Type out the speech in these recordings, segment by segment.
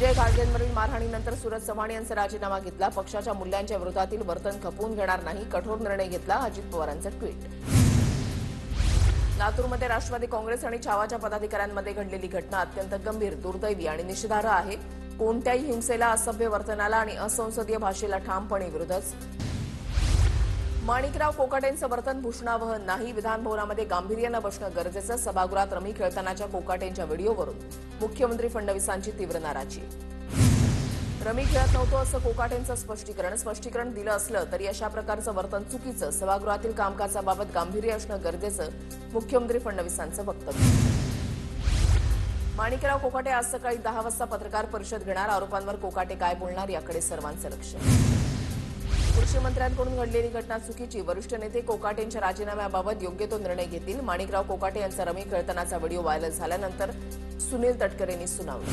विजय घाडगेंवरील मारहाणीनंतर सुरज चव्हाण यांचा राजीनामा घेतला। पक्षाच्या मूल्यांच्या विरोधातील वर्तन खपवून घेणार नाही, कठोर निर्णय घेतला। अजित पवारांचं ट्विट। लातूरमध्ये राष्ट्रवादी काँग्रेस आणि छावाच्या पदाधिकाऱ्यांमध्ये घडलेली घटना अत्यंत गंभीर, दुर्दैवी आणि निषेधार्ह आहे। कोणत्याही हिंसेला, असभ्य वर्तनाला आणि असंसदीय भाषेला ठामपणे विरोधच। माणिकराव कोकाटेंचं वर्तन भूषणावह नाही, विधानभवनामध्ये गांभीर्यानं बसणं गरजेचं। सभागृहात रमी खेळतानाच्या कोकाटेंच्या व्हिडिओवरून मुख्यमंत्री फडणवीसांची तीव्र नाराजी। रमी खेळत नव्हतो असं कोकाटेंचं स्पष्टीकरण दिलं असलं तरी अशा प्रकारचं वर्तन चुकीचं। सभागृहातील कामकाजाबाबत गांभीर्य असणं गरजेचं, मुख्यमंत्री फडणवीसांचं वक्तव्य। माणिकराव कोकाटे आज सकाळी 10 वाजता पत्रकार परिषद घेणार। आरोपांवर कोकाटे काय बोलणार याकडे सर्वांचं लक्ष। कृषी मंत्र्यांकडून घडलेली घटना चुकीची, वरिष्ठ नेते कोकाटेंच्या राजीनाम्याबाबत योग्य तो निर्णय घेतील। माणिकराव कोकाटे यांचा रमी खेळतानाचा व्हिडिओ व्हायरल झाल्यानंतर सुनील तटकरेंनी सुनावलं।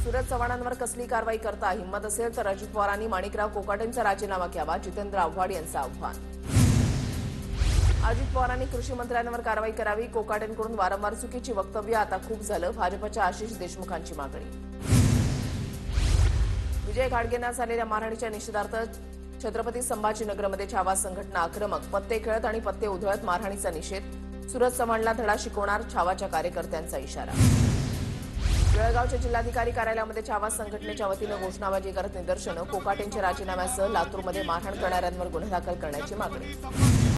सुरज चव्हाणांवर कसली कारवाई करता हिंमत असेल तर अजित पवारांनी माणिकराव कोकाटेंचा राजीनामा घ्यावा, जितेंद्र आव्हाड यांचं आव्हान। अजित पवारांनी कृषी मंत्र्यांवर कारवाई करावी, कोकाटेंकडून वारंवार चुकीची वक्तव्य, आता खूप झालं। भाजपच्या आशिष देशमुखांची मागणी। विजय घाडगेंना झालेल्या मारहाणीच्या निषेधार्थ छत्रपती संभाजीनगरमध्ये छावा संघटना आक्रमक, पत्ते खेळत आणि पत्ते उधळत मारहाणीचा निषेध। सुरज चव्हाणला धडा शिकवणार, छावाच्या कार्यकर्त्यांचा इशारा। जळगावच्या जिल्हाधिकारी कार्यालयामध्ये छावा संघटनेच्या वतीनं घोषणाबाजी करत निदर्शनं। कोकाटेंच्या राजीनाम्यासह लातूरमध्ये मारहाण करणाऱ्यांवर गुन्हा दाखल करण्याची मागणी।